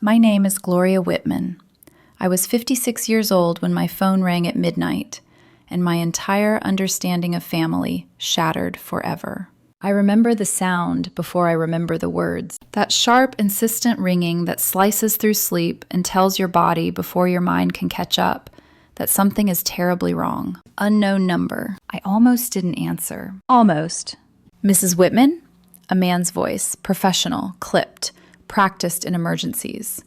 My name is Gloria Whitman. I was 56 years old when my phone rang at midnight, and my entire understanding of family shattered forever. I remember the sound before I remember the words. That sharp, insistent ringing that slices through sleep and tells your body before your mind can catch up that something is terribly wrong. Unknown number. I almost didn't answer. Almost. Mrs. Whitman? A man's voice, professional, clipped, practiced in emergencies.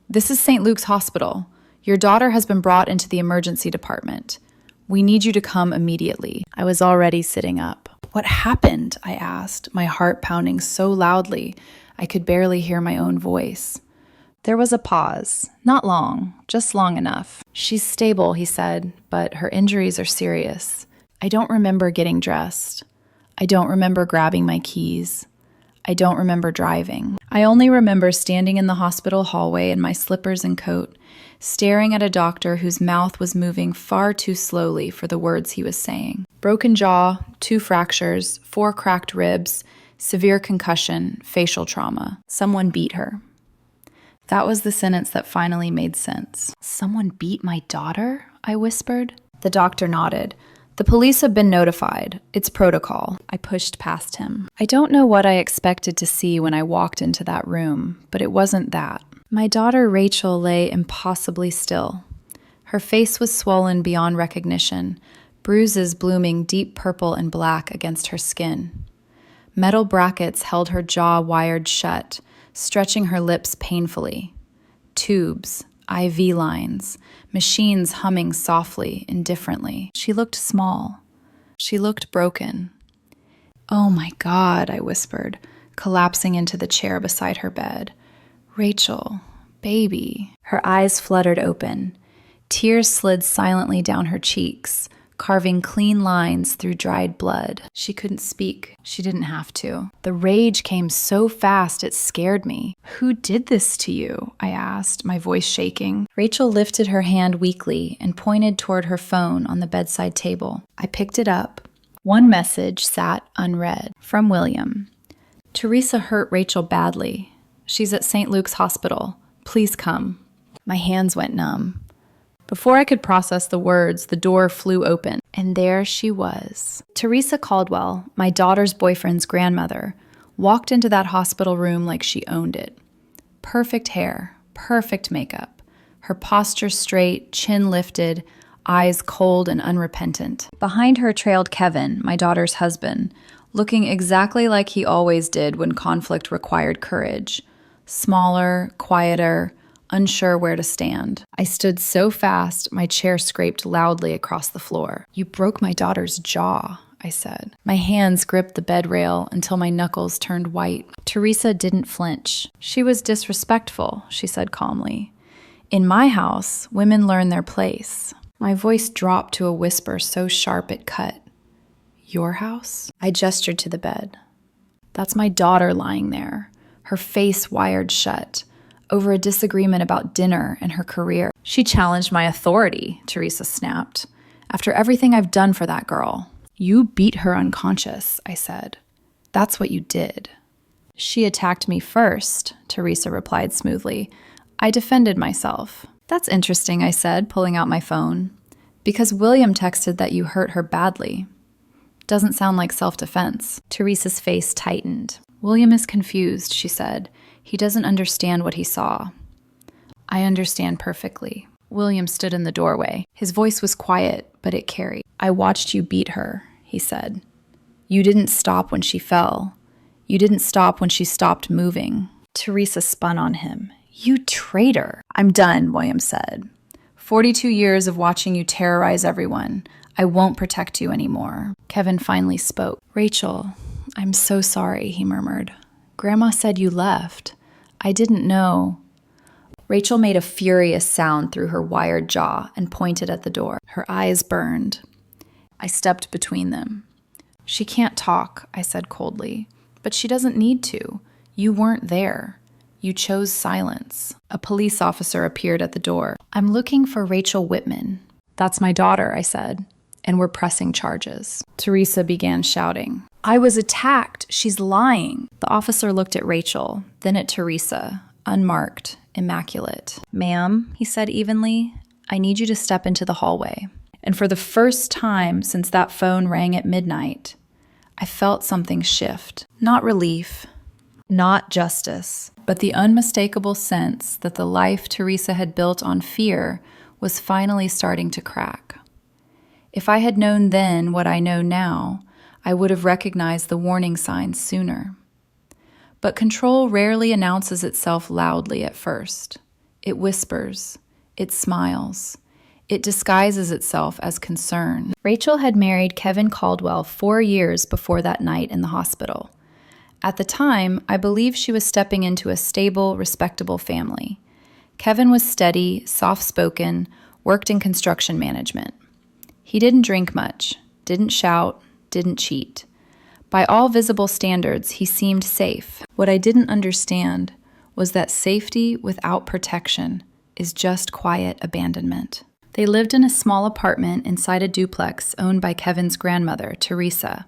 This is St. Luke's Hospital. Your daughter has been brought into the emergency department. We need you to come immediately. I was already sitting up. What happened? I asked, my heart pounding so loudly I could barely hear my own voice. There was a pause. Not long, just long enough. She's stable, he said, but her injuries are serious. I don't remember getting dressed. I don't remember grabbing my keys. I don't remember driving. I only remember standing in the hospital hallway in my slippers and coat, staring at a doctor whose mouth was moving far too slowly for the words he was saying. Broken jaw, 2 fractures, 4 cracked ribs, severe concussion, facial trauma. Someone beat her. That was the sentence that finally made sense. Someone beat my daughter? I whispered. The doctor nodded. The police have been notified. It's protocol. I pushed past him. I don't know what I expected to see when I walked into that room, but it wasn't that. My daughter Rachel lay impossibly still. Her face was swollen beyond recognition, bruises blooming deep purple and black against her skin. Metal brackets held her jaw wired shut, stretching her lips painfully. Tubes, IV lines, machines humming softly, indifferently. She looked small. She looked broken. Oh my God, I whispered, collapsing into the chair beside her bed. Rachel, baby. Her eyes fluttered open. Tears slid silently down her cheeks, carving clean lines through dried blood. She couldn't speak. She didn't have to. The rage came so fast it scared me. Who did this to you? I asked, my voice shaking. Rachel lifted her hand weakly and pointed toward her phone on the bedside table. I picked it up. One message sat unread. From William. Teresa hurt Rachel badly. She's at St. Luke's Hospital. Please come. My hands went numb. Before I could process the words, the door flew open, and there she was. Teresa Caldwell, my daughter's boyfriend's grandmother, walked into that hospital room like she owned it. Perfect hair, perfect makeup, her posture straight, chin lifted, eyes cold and unrepentant. Behind her trailed Kevin, my daughter's husband, looking exactly like he always did when conflict required courage. Smaller, quieter, unsure where to stand. I stood so fast, my chair scraped loudly across the floor. You broke my daughter's jaw, I said. My hands gripped the bed rail until my knuckles turned white. Teresa didn't flinch. She was disrespectful, she said calmly. In my house, women learn their place. My voice dropped to a whisper so sharp it cut. Your house? I gestured to the bed. That's my daughter lying there, her face wired shut, over a disagreement about dinner and her career. She challenged my authority, Teresa snapped. After everything I've done for that girl. You beat her unconscious, I said. That's what you did. She attacked me first, Teresa replied smoothly. I defended myself. That's interesting, I said, pulling out my phone. Because William texted that you hurt her badly. Doesn't sound like self-defense. Teresa's face tightened. William is confused, she said. He doesn't understand what he saw. I understand perfectly. William stood in the doorway. His voice was quiet, but it carried. I watched you beat her, he said. You didn't stop when she fell. You didn't stop when she stopped moving. Teresa spun on him. You traitor. I'm done, William said. 42 years of watching you terrorize everyone. I won't protect you anymore. Kevin finally spoke. Rachel, I'm so sorry, he murmured. Grandma said you left. I didn't know. Rachel made a furious sound through her wired jaw and pointed at the door. Her eyes burned. I stepped between them. She can't talk, I said coldly. But she doesn't need to. You weren't there. You chose silence. A police officer appeared at the door. I'm looking for Rachel Whitman. That's my daughter, I said. And we're pressing charges. Teresa began shouting. I was attacked. She's lying. The officer looked at Rachel, then at Teresa, unmarked, immaculate. "Ma'am," he said evenly, "I need you to step into the hallway." And for the first time since that phone rang at midnight, I felt something shift. Not relief, not justice, but the unmistakable sense that the life Teresa had built on fear was finally starting to crack. If I had known then what I know now, I would have recognized the warning signs sooner. But control rarely announces itself loudly at first. It whispers, it smiles, it disguises itself as concern. Rachel had married Kevin Caldwell 4 years before that night in the hospital. At the time, I believe she was stepping into a stable, respectable family. Kevin was steady, soft-spoken, worked in construction management. He didn't drink much, didn't shout, didn't cheat. By all visible standards, he seemed safe. What I didn't understand was that safety without protection is just quiet abandonment. They lived in a small apartment inside a duplex owned by Kevin's grandmother, Teresa.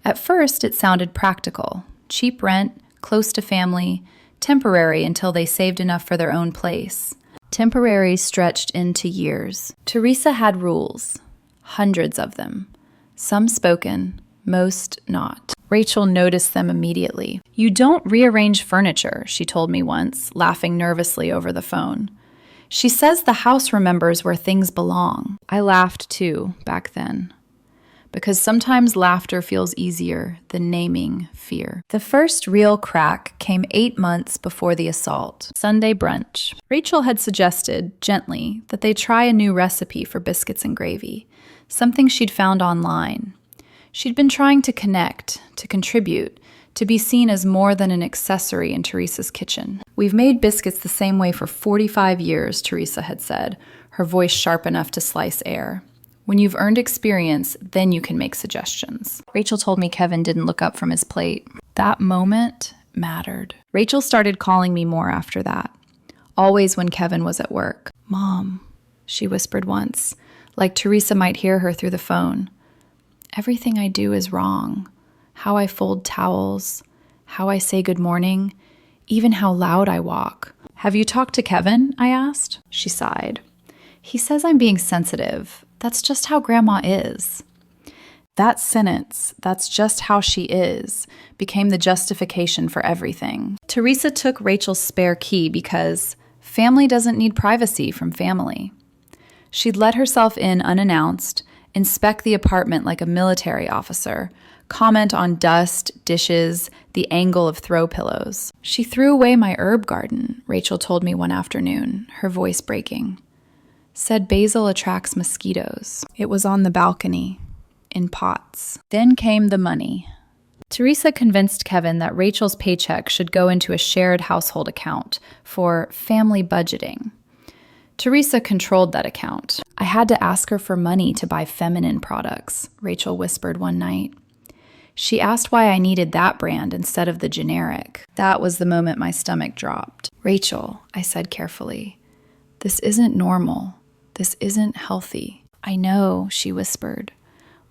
At first, it sounded practical. Cheap rent, close to family, temporary until they saved enough for their own place. Temporary stretched into years. Teresa had rules, hundreds of them, some spoken, most not. Rachel noticed them immediately. "You don't rearrange furniture," she told me once, laughing nervously over the phone. "She says the house remembers where things belong." I laughed too, back then, because sometimes laughter feels easier than naming fear. The first real crack came 8 months before the assault. Sunday brunch. Rachel had suggested, gently, that they try a new recipe for biscuits and gravy, something she'd found online. She'd been trying to connect, to contribute, to be seen as more than an accessory in Teresa's kitchen. "We've made biscuits the same way for 45 years, Teresa had said, her voice sharp enough to slice air. "When you've earned experience, then you can make suggestions." Rachel told me Kevin didn't look up from his plate. That moment mattered. Rachel started calling me more after that, always when Kevin was at work. "Mom," she whispered once, like Teresa might hear her through the phone. "Everything I do is wrong. How I fold towels, how I say good morning, even how loud I walk." "Have you talked to Kevin?" I asked. She sighed. "He says I'm being sensitive. That's just how Grandma is." That sentence, "that's just how she is," became the justification for everything. Teresa took Rachel's spare key because family doesn't need privacy from family. She'd let herself in unannounced, inspect the apartment like a military officer, comment on dust, dishes, the angle of throw pillows. "She threw away my herb garden," Rachel told me one afternoon, her voice breaking. "Said basil attracts mosquitoes. It was on the balcony, in pots." Then came the money. Teresa convinced Kevin that Rachel's paycheck should go into a shared household account for family budgeting. Teresa controlled that account. "I had to ask her for money to buy feminine products," Rachel whispered one night. She asked why I needed that brand instead of the generic. That was the moment my stomach dropped. "Rachel," I said carefully, "this isn't normal. This isn't healthy." "I know," she whispered,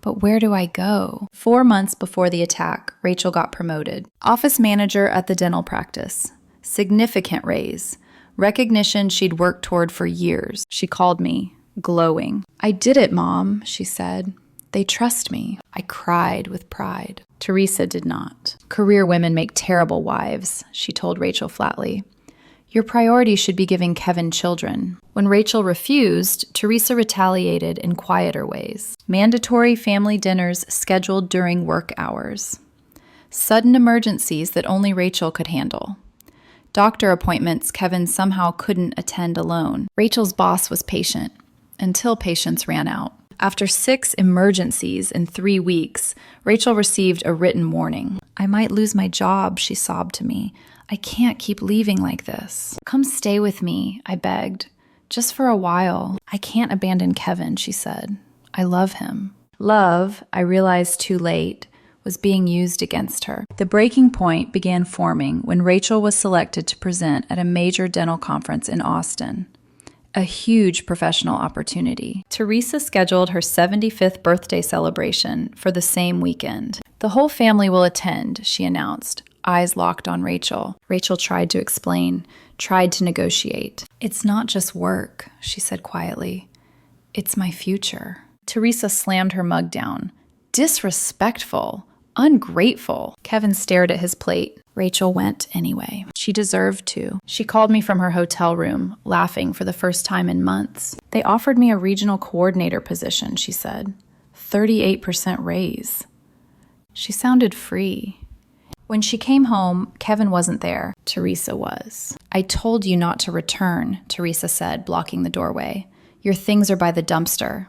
"but where do I go?" 4 months before the attack, Rachel got promoted. Office manager at the dental practice. Significant raise. Recognition she'd worked toward for years. She called me, glowing. "I did it, Mom," she said. "They trust me." I cried with pride. Teresa did not. "Career women make terrible wives," she told Rachel flatly. "Your priority should be giving Kevin children." When Rachel refused, Teresa retaliated in quieter ways. Mandatory family dinners scheduled during work hours. Sudden emergencies that only Rachel could handle. Doctor appointments Kevin somehow couldn't attend alone. Rachel's boss was patient, until patience ran out. After 6 emergencies in 3 weeks, Rachel received a written warning. "I might lose my job," she sobbed to me. "I can't keep leaving like this." "Come stay with me," I begged. "Just for a while." "I can't abandon Kevin," she said. "I love him." Love, I realized too late, was being used against her. The breaking point began forming when Rachel was selected to present at a major dental conference in Austin. A huge professional opportunity. Teresa scheduled her 75th birthday celebration for the same weekend. "The whole family will attend," she announced, eyes locked on Rachel. Rachel tried to explain. tried to negotiate. "It's not just work," she said quietly. "It's my future." Teresa slammed her mug down. "Disrespectful. Ungrateful." Kevin stared at his plate. Rachel went anyway. She deserved to. She called me from her hotel room, laughing for the first time in months. "They offered me a regional coordinator position," she said. 38% raise. She sounded free. When she came home, Kevin wasn't there. Teresa was. "I told you not to return," Teresa said, blocking the doorway. "Your things are by the dumpster."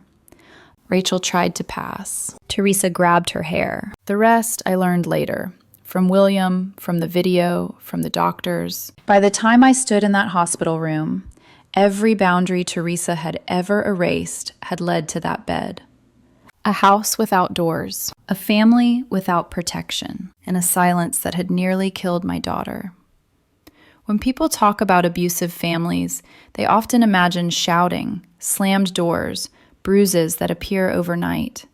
Rachel tried to pass. Teresa grabbed her hair. The rest I learned later. From William, from the video, from the doctors. By the time I stood in that hospital room, every boundary Teresa had ever erased had led to that bed. A house without doors, a family without protection, and a silence that had nearly killed my daughter. When people talk about abusive families, they often imagine shouting, slammed doors, bruises that appear overnight.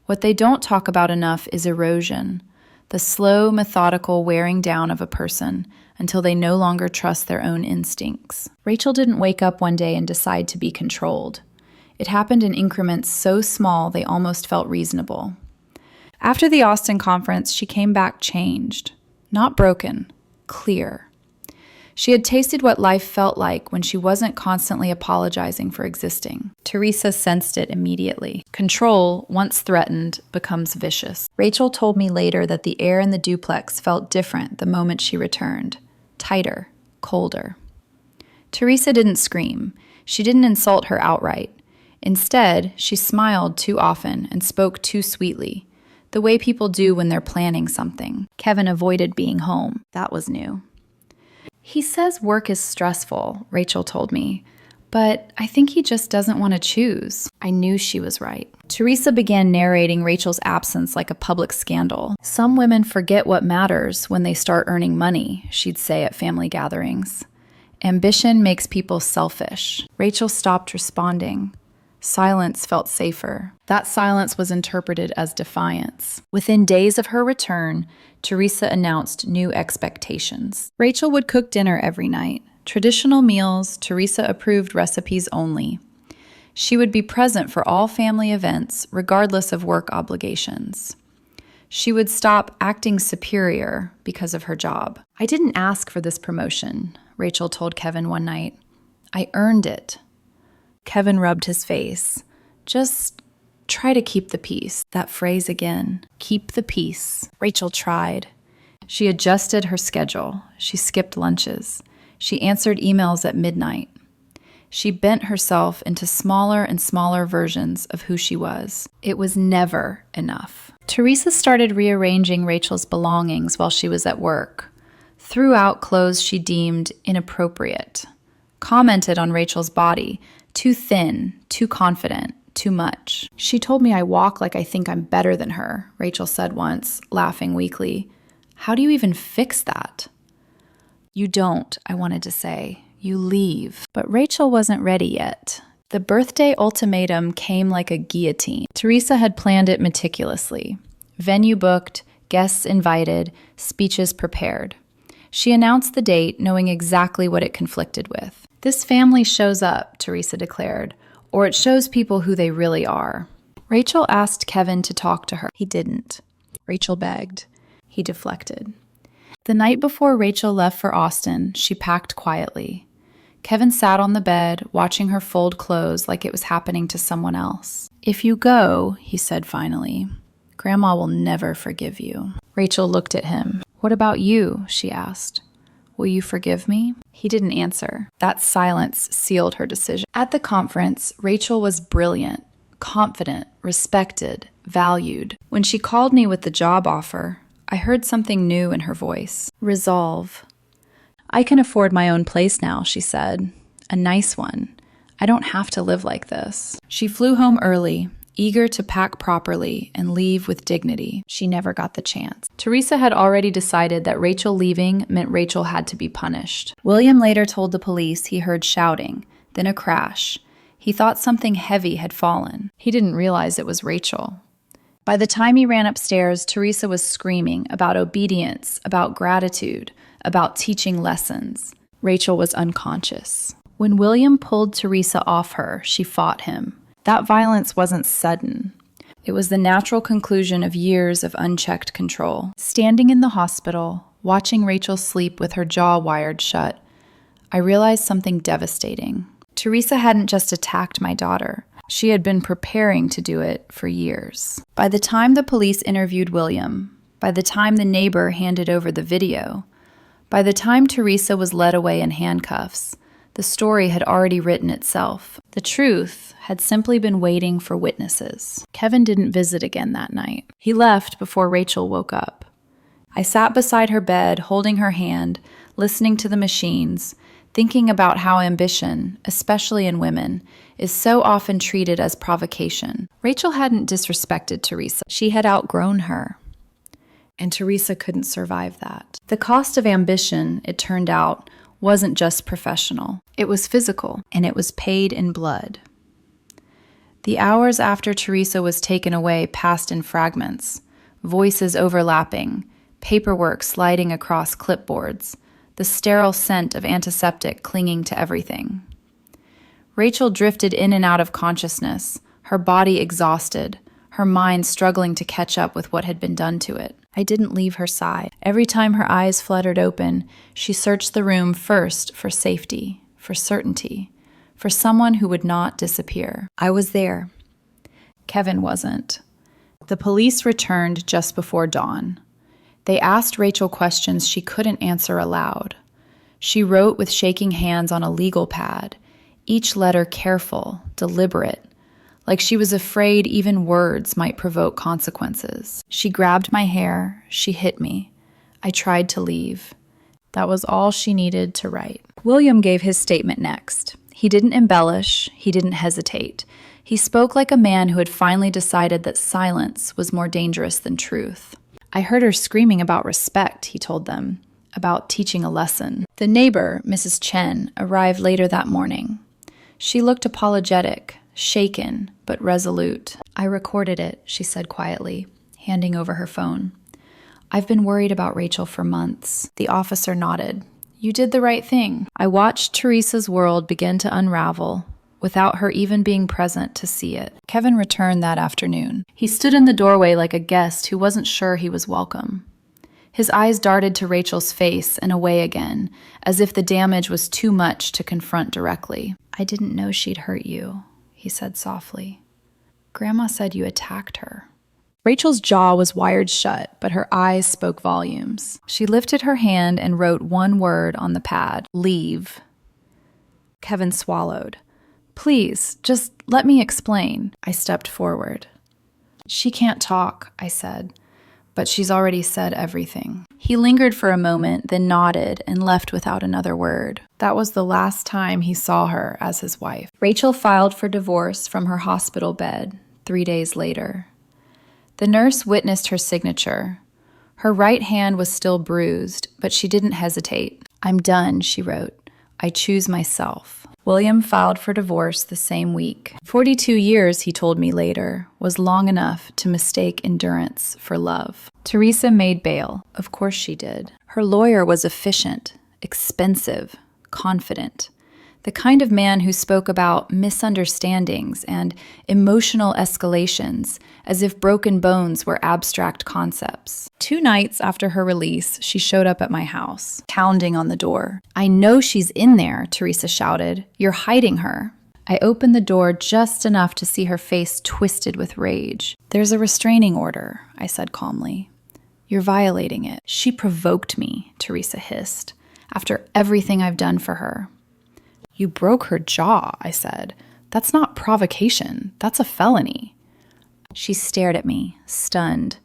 What they don't talk about enough is erosion, the slow, methodical wearing down of a person until they no longer trust their own instincts. Rachel didn't wake up one day and decide to be controlled. It happened in increments so small they almost felt reasonable. After the Austin conference, she came back changed. Not broken, clear. She had tasted what life felt like when she wasn't constantly apologizing for existing. Teresa sensed it immediately. Control, once threatened, becomes vicious. Rachel told me later that the air in the duplex felt different the moment she returned. Tighter, colder. Teresa didn't scream. She didn't insult her outright. Instead, she smiled too often and spoke too sweetly, the way people do when they're planning something. Kevin avoided being home. That was new. "He says work is stressful," Rachel told me, "but I think he just doesn't want to choose." I knew she was right. Teresa began narrating Rachel's absence like a public scandal. "Some women forget what matters when they start earning money," she'd say at family gatherings. "Ambition makes people selfish." Rachel stopped responding. Silence felt safer. That silence was interpreted as defiance. Within days of her return, Teresa announced new expectations. Rachel would cook dinner every night. Traditional meals, Teresa-approved recipes only. She would be present for all family events, regardless of work obligations. She would stop acting superior because of her job. "I didn't ask for this promotion," Rachel told Kevin one night. "I earned it." Kevin rubbed his face. "Just try to keep the peace." That phrase again. Keep the peace. Rachel tried. She adjusted her schedule. She skipped lunches. She answered emails at midnight. She bent herself into smaller and smaller versions of who she was. It was never enough. Teresa started rearranging Rachel's belongings while she was at work. Threw out clothes she deemed inappropriate. Commented on Rachel's body. Too thin, too confident, too much. "She told me I walk like I think I'm better than her," Rachel said once, laughing weakly. "How do you even fix that?" "You don't," I wanted to say. "You leave." But Rachel wasn't ready yet. The birthday ultimatum came like a guillotine. Teresa had planned it meticulously. Venue booked, guests invited, speeches prepared. She announced the date, knowing exactly what it conflicted with. "This family shows up," Teresa declared, "or it shows people who they really are." Rachel asked Kevin to talk to her. He didn't. Rachel begged. He deflected. The night before Rachel left for Austin, she packed quietly. Kevin sat on the bed, watching her fold clothes like it was happening to someone else. "If you go," he said finally, "Grandma will never forgive you." Rachel looked at him. "What about you?" she asked. "Will you forgive me?" He didn't answer. That silence sealed her decision. At the conference, Rachel was brilliant, confident, respected, valued. When she called me with the job offer, I heard something new in her voice. Resolve. "I can afford my own place now," she said. "A nice one. I don't have to live like this." She flew home early, eager to pack properly and leave with dignity. She never got the chance. Teresa had already decided that Rachel leaving meant Rachel had to be punished. William later told the police he heard shouting, then a crash. He thought something heavy had fallen. He didn't realize it was Rachel. By the time he ran upstairs, Teresa was screaming about obedience, about gratitude, about teaching lessons. Rachel was unconscious. When William pulled Teresa off her, she fought him. That violence wasn't sudden. It was the natural conclusion of years of unchecked control. Standing in the hospital, watching Rachel sleep with her jaw wired shut, I realized something devastating. Teresa hadn't just attacked my daughter. She had been preparing to do it for years. By the time the police interviewed William, by the time the neighbor handed over the video, by the time Teresa was led away in handcuffs, the story had already written itself. The truth had simply been waiting for witnesses. Kevin didn't visit again that night. He left before Rachel woke up. I sat beside her bed, holding her hand, listening to the machines, thinking about how ambition, especially in women, is so often treated as provocation. Rachel hadn't disrespected Teresa. She had outgrown her. And Teresa couldn't survive that. The cost of ambition, it turned out, wasn't just professional. It was physical, and it was paid in blood. The hours after Teresa was taken away passed in fragments, voices overlapping, paperwork sliding across clipboards, the sterile scent of antiseptic clinging to everything. Rachel drifted in and out of consciousness, her body exhausted, her mind struggling to catch up with what had been done to it. I didn't leave her side. Every time her eyes fluttered open, she searched the room first for safety, for certainty, for someone who would not disappear. I was there. Kevin wasn't. The police returned just before dawn. They asked Rachel questions she couldn't answer aloud. She wrote with shaking hands on a legal pad, each letter careful, deliberate, like she was afraid even words might provoke consequences. She grabbed my hair, she hit me. I tried to leave. That was all she needed to write. William gave his statement next. He didn't embellish, he didn't hesitate. He spoke like a man who had finally decided that silence was more dangerous than truth. I heard her screaming about respect, he told them, about teaching a lesson. The neighbor, Mrs. Chen, arrived later that morning. She looked apologetic, shaken, but resolute. I recorded it, she said quietly, handing over her phone. I've been worried about Rachel for months. The officer nodded. You did the right thing. I watched Teresa's world begin to unravel, without her even being present to see it. Kevin returned that afternoon. He stood in the doorway like a guest who wasn't sure he was welcome. His eyes darted to Rachel's face and away again, as if the damage was too much to confront directly. I didn't know she'd hurt you, he said softly. Grandma said you attacked her. Rachel's jaw was wired shut, but her eyes spoke volumes. She lifted her hand and wrote one word on the pad, leave. Kevin swallowed. Please, just let me explain. I stepped forward. She can't talk, I said, but she's already said everything. He lingered for a moment, then nodded and left without another word. That was the last time he saw her as his wife. Rachel filed for divorce from her hospital bed 3 days later. The nurse witnessed her signature. Her right hand was still bruised, but she didn't hesitate. I'm done, she wrote. I choose myself. William filed for divorce the same week. 42 years, he told me later, was long enough to mistake endurance for love. Teresa made bail. Of course she did. Her lawyer was efficient, expensive, confident. The kind of man who spoke about misunderstandings and emotional escalations as if broken bones were abstract concepts. 2 nights after her release, she showed up at my house, pounding on the door. I know she's in there, Teresa shouted. You're hiding her. I opened the door just enough to see her face twisted with rage. There's a restraining order, I said calmly. You're violating it. She provoked me, Teresa hissed, after everything I've done for her. You broke her jaw, I said. That's not provocation. That's a felony. She stared at me, stunned,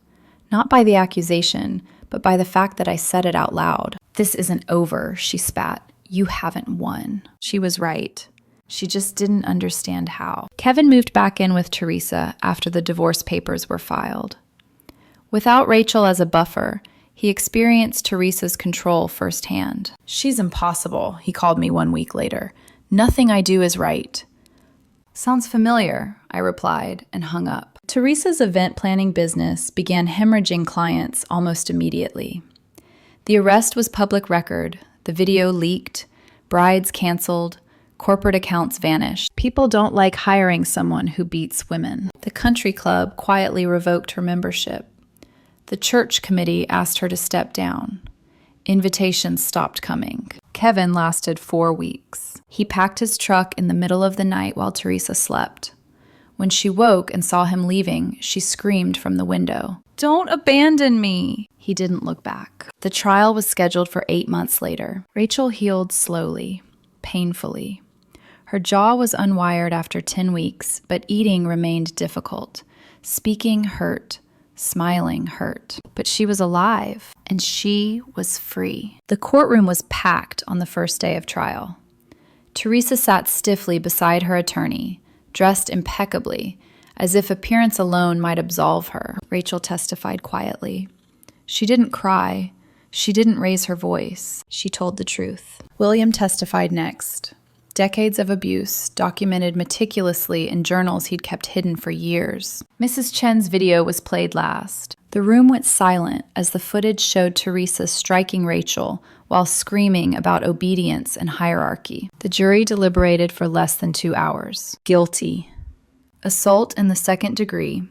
not by the accusation, but by the fact that I said it out loud. This isn't over, she spat. You haven't won. She was right. She just didn't understand how. Kevin moved back in with Teresa after the divorce papers were filed. Without Rachel as a buffer, he experienced Teresa's control firsthand. She's impossible, he called me 1 week later. Nothing I do is right. Sounds familiar, I replied and hung up. Teresa's event planning business began hemorrhaging clients almost immediately. The arrest was public record, the video leaked, Brides canceled. Corporate accounts vanished. People don't like hiring someone who beats women. The country club quietly revoked her membership. The church committee asked her to step down. Invitations stopped coming. Kevin lasted 4 weeks. He packed his truck in the middle of the night while Teresa slept. When she woke and saw him leaving, she screamed from the window, "Don't abandon me!" He didn't look back. The trial was scheduled for 8 months later. Rachel healed slowly, painfully. Her jaw was unwired after 10 weeks, but eating remained difficult. Speaking hurt. Smiling hurt. But she was alive, and she was free. The courtroom was packed on the first day of trial. Teresa sat stiffly beside her attorney, dressed impeccably, as if appearance alone might absolve her. Rachel testified quietly. She didn't cry. She didn't raise her voice. She told the truth. William testified next. Decades of abuse, documented meticulously in journals he'd kept hidden for years. Mrs. Chen's video was played last. The room went silent as the footage showed Teresa striking Rachel while screaming about obedience and hierarchy. The jury deliberated for less than 2 hours. Guilty. Assault in the second degree,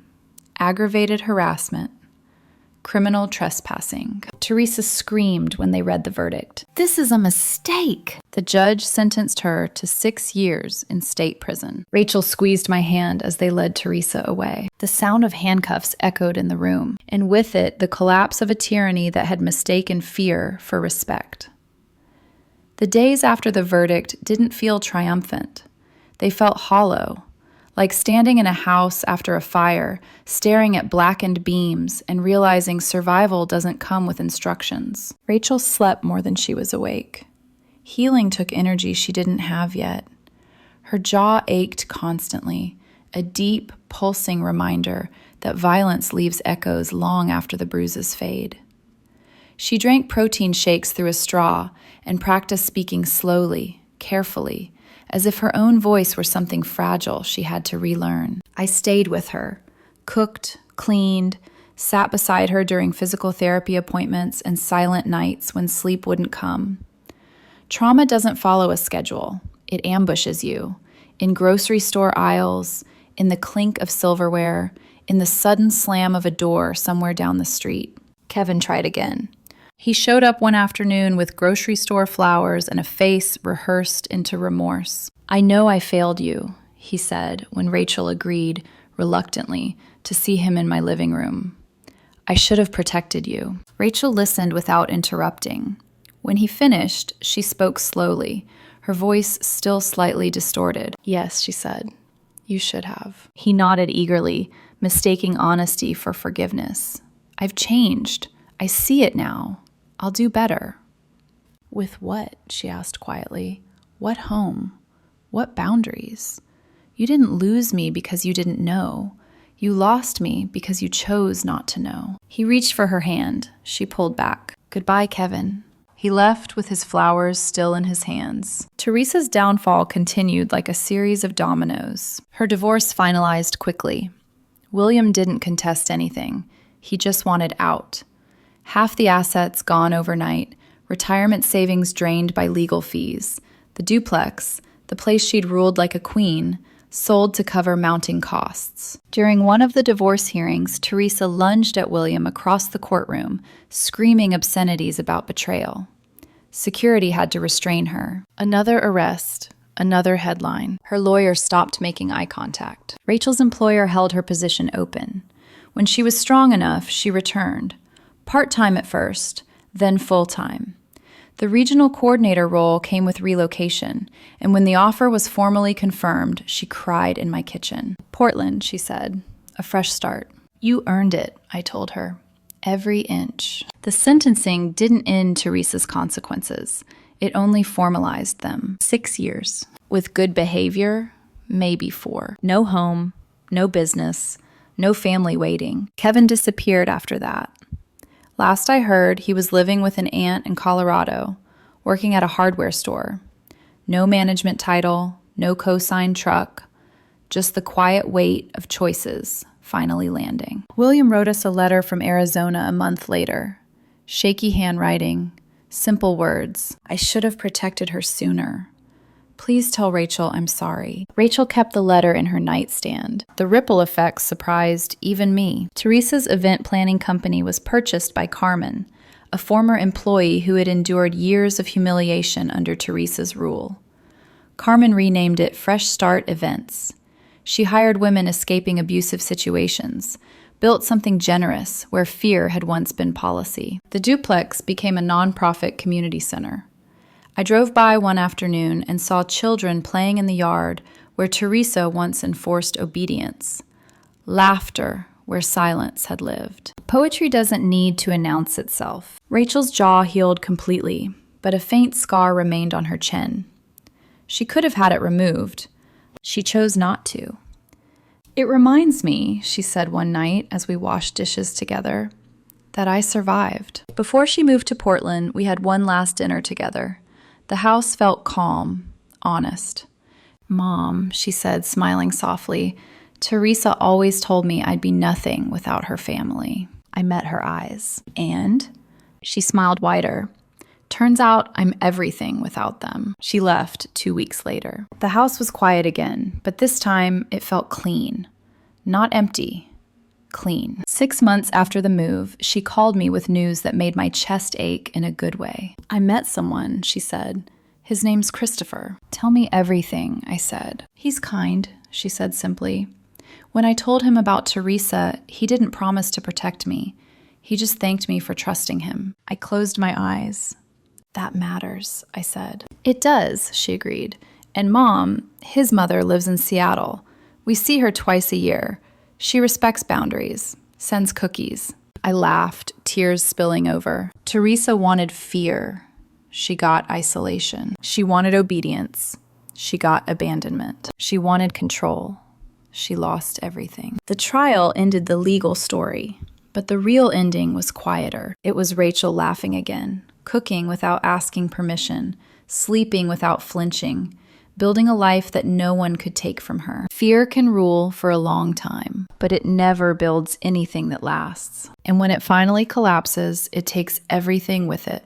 aggravated harassment, criminal trespassing. Teresa screamed when they read the verdict. "This is a mistake!" The judge sentenced her to 6 years in state prison. Rachel squeezed my hand as they led Teresa away. The sound of handcuffs echoed in the room, and with it, the collapse of a tyranny that had mistaken fear for respect. The days after the verdict didn't feel triumphant. They felt hollow. Like standing in a house after a fire, staring at blackened beams and realizing survival doesn't come with instructions. Rachel slept more than she was awake. Healing took energy she didn't have yet. Her jaw ached constantly, a deep, pulsing reminder that violence leaves echoes long after the bruises fade. She drank protein shakes through a straw and practiced speaking slowly, carefully, as if her own voice were something fragile she had to relearn. I stayed with her, cooked, cleaned, sat beside her during physical therapy appointments and silent nights when sleep wouldn't come. Trauma doesn't follow a schedule. It ambushes you. In grocery store aisles, in the clink of silverware, in the sudden slam of a door somewhere down the street. Kevin tried again. He showed up one afternoon with grocery store flowers and a face rehearsed into remorse. "I know I failed you," he said when Rachel agreed, reluctantly, to see him in my living room. "I should have protected you." Rachel listened without interrupting. When he finished, she spoke slowly, her voice still slightly distorted. "Yes," she said, "you should have." He nodded eagerly, mistaking honesty for forgiveness. "I've changed. I see it now. I'll do better." "With what?" she asked quietly. "What home? What boundaries? You didn't lose me because you didn't know. You lost me because you chose not to know." He reached for her hand. She pulled back. "Goodbye, Kevin." He left with his flowers still in his hands. Teresa's downfall continued like a series of dominoes. Her divorce finalized quickly. William didn't contest anything. He just wanted out. Half the assets gone overnight, retirement savings drained by legal fees. The duplex, the place she'd ruled like a queen, sold to cover mounting costs. During one of the divorce hearings, Teresa lunged at William across the courtroom, screaming obscenities about betrayal. Security had to restrain her. Another arrest, another headline. Her lawyer stopped making eye contact. Rachel's employer held her position open. When she was strong enough, she returned. Part-time at first, then full-time. The regional coordinator role came with relocation, and when the offer was formally confirmed, she cried in my kitchen. "Portland," she said, "a fresh start." "You earned it," I told her. "Every inch." The sentencing didn't end Teresa's consequences. It only formalized them. 6 years. With good behavior, maybe 4. No home, no business, no family waiting. Kevin disappeared after that. Last I heard, he was living with an aunt in Colorado, working at a hardware store. No management title, no co-signed truck, just the quiet weight of choices finally landing. William wrote us a letter from Arizona a month later. Shaky handwriting, Simple words. I should have protected her sooner. Please tell Rachel I'm sorry. Rachel kept the letter in her nightstand. The ripple effects surprised even me. Teresa's event planning company was purchased by Carmen, a former employee who had endured years of humiliation under Teresa's rule. Carmen renamed it Fresh Start Events. She hired women escaping abusive situations, built something generous where fear had once been policy. The duplex became a nonprofit community center. I drove by one afternoon and saw children playing in the yard where Teresa once enforced obedience. Laughter where silence had lived. Poetry doesn't need to announce itself. Rachel's jaw healed completely, but a faint scar remained on her chin. She could have had it removed. She chose not to. It reminds me, she said one night as we washed dishes together, that I survived. Before she moved to Portland, we had one last dinner together. The house felt calm, honest. Mom, she said, smiling softly, Teresa always told me I'd be nothing without her family. I met her eyes. And? She smiled wider. Turns out I'm everything without them. She left 2 weeks later. The house was quiet again, but this time it felt clean. Not empty. Clean. 6 months after the move, she called me with news that made my chest ache in a good way. I met someone, she said. His name's Christopher. Tell me everything, I said. He's kind, she said simply. When I told him about Teresa, he didn't promise to protect me. He just thanked me for trusting him. I closed my eyes. That matters, I said. It does, she agreed. And Mom, his mother lives in Seattle. We see her twice a year. She respects boundaries, sends cookies. I laughed, tears spilling over. Teresa wanted fear. She got isolation. She wanted obedience. She got abandonment. She wanted control. She lost everything. The trial ended the legal story, but the real ending was quieter. It was Rachel laughing again, cooking without asking permission, sleeping without flinching, building a life that no one could take from her. Fear can rule for a long time, but it never builds anything that lasts. And when it finally collapses, it takes everything with it.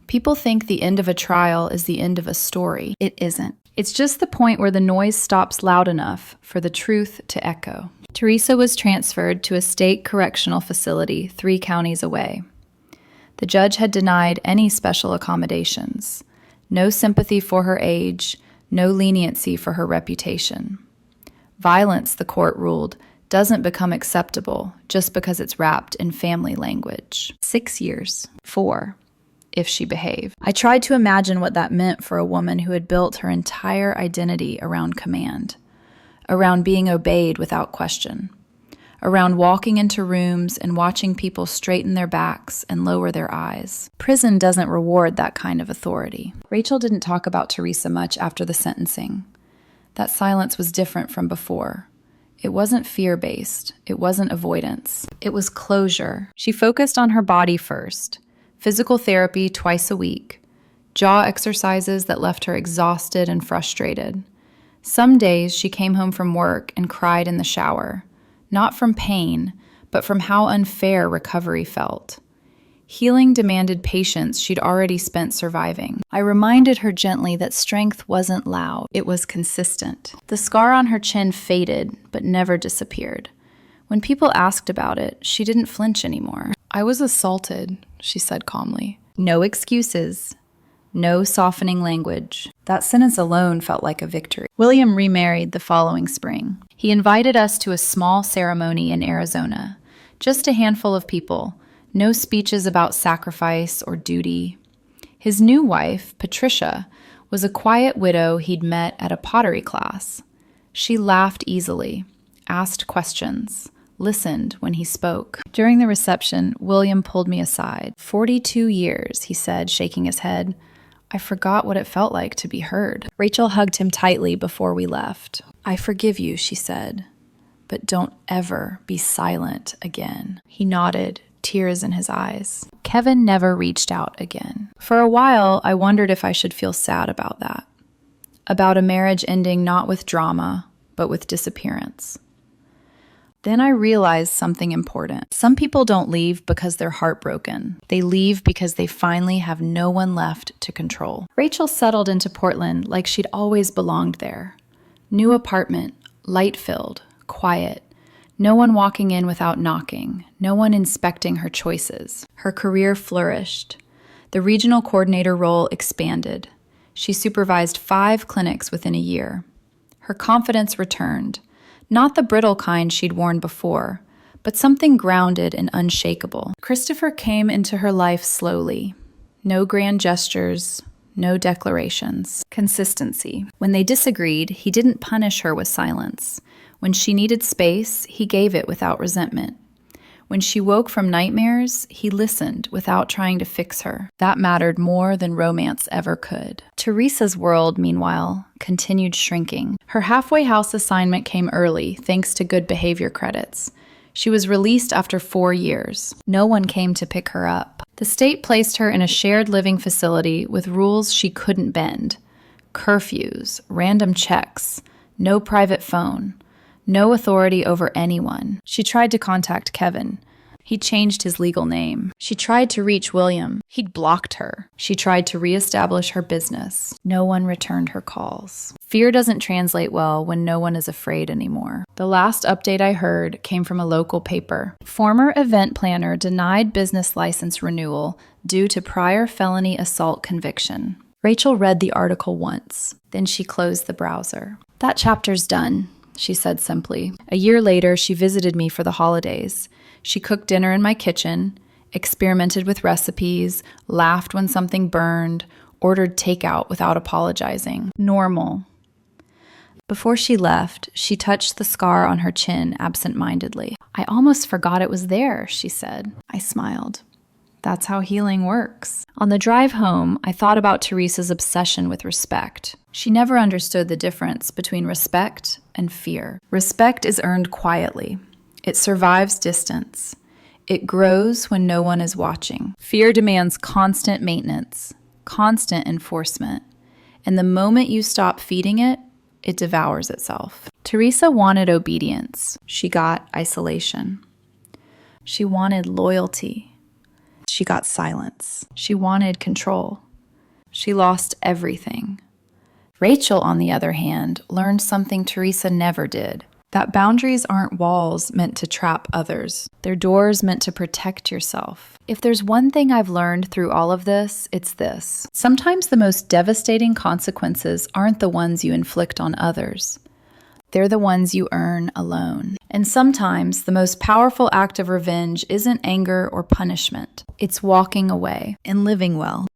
People think the end of a trial is the end of a story. It isn't. It's just the point where the noise stops loud enough for the truth to echo. Teresa was transferred to a state correctional facility 3 counties away. The judge had denied any special accommodations. No sympathy for her age, no leniency for her reputation. Violence, the court ruled, doesn't become acceptable just because it's wrapped in family language. 6 years. 4. If she behaved. I tried to imagine what that meant for a woman who had built her entire identity around command, around being obeyed without question, around walking into rooms and watching people straighten their backs and lower their eyes. Prison doesn't reward that kind of authority. Rachel didn't talk about Teresa much after the sentencing. That silence was different from before. It wasn't fear-based. It wasn't avoidance. It was closure. She focused on her body first. Physical therapy twice a week, jaw exercises that left her exhausted and frustrated. Some days she came home from work and cried in the shower, not from pain, but from how unfair recovery felt. Healing demanded patience she'd already spent surviving. I reminded her gently that strength wasn't loud, it was consistent. The scar on her chin faded, but never disappeared. When people asked about it, she didn't flinch anymore. I was assaulted, she said calmly. No excuses. No softening language. That sentence alone felt like a victory. William remarried the following spring. He invited us to a small ceremony in Arizona. Just a handful of people. No speeches about sacrifice or duty. His new wife, Patricia, was a quiet widow he'd met at a pottery class. She laughed easily, asked questions, listened when he spoke. During the reception, William pulled me aside. 42 years, he said, shaking his head. I forgot what it felt like to be heard. Rachel hugged him tightly before we left. I forgive you, she said, but don't ever be silent again. He nodded, tears in his eyes. Kevin never reached out again. For a while, I wondered if I should feel sad about that. About a marriage ending not with drama, but with disappearance. Then I realized something important. Some people don't leave because they're heartbroken. They leave because they finally have no one left to control. Rachel settled into Portland like she'd always belonged there. New apartment, light-filled, quiet. No one walking in without knocking. No one inspecting her choices. Her career flourished. The regional coordinator role expanded. She supervised 5 clinics within a year. Her confidence returned. Not the brittle kind she'd worn before, but something grounded and unshakable. Christopher came into her life slowly. No grand gestures, no declarations. Consistency. When they disagreed, he didn't punish her with silence. When she needed space, he gave it without resentment. When she woke from nightmares, he listened without trying to fix her. That mattered more than romance ever could. Teresa's world, meanwhile, continued shrinking. Her halfway house assignment came early, thanks to good behavior credits. She was released after 4 years. No one came to pick her up. The state placed her in a shared living facility with rules she couldn't bend. Curfews, random checks, no private phone. No authority over anyone. She tried to contact Kevin. He changed his legal name. She tried to reach William. He'd blocked her. She tried to reestablish her business. No one returned her calls. Fear doesn't translate well when no one is afraid anymore. The last update I heard came from a local paper. Former event planner denied business license renewal due to prior felony assault conviction. Rachel read the article once. Then she closed the browser. That chapter's done, she said simply. A year later, she visited me for the holidays. She cooked dinner in my kitchen, experimented with recipes, laughed when something burned, ordered takeout without apologizing. Normal. Before she left, she touched the scar on her chin absent-mindedly. I almost forgot it was there, she said. I smiled. That's how healing works. On the drive home, I thought about Teresa's obsession with respect. She never understood the difference between respect and fear. Respect is earned quietly. It survives distance. It grows when no one is watching. Fear demands constant maintenance, constant enforcement. And the moment you stop feeding it, it devours itself. Teresa wanted obedience. She got isolation. She wanted loyalty. She got silence. She wanted control. She lost everything. Rachel, on the other hand, learned something Teresa never did. That boundaries aren't walls meant to trap others. They're doors meant to protect yourself. If there's one thing I've learned through all of this, it's this. Sometimes the most devastating consequences aren't the ones you inflict on others. They're the ones you earn alone. And sometimes the most powerful act of revenge isn't anger or punishment. It's walking away and living well.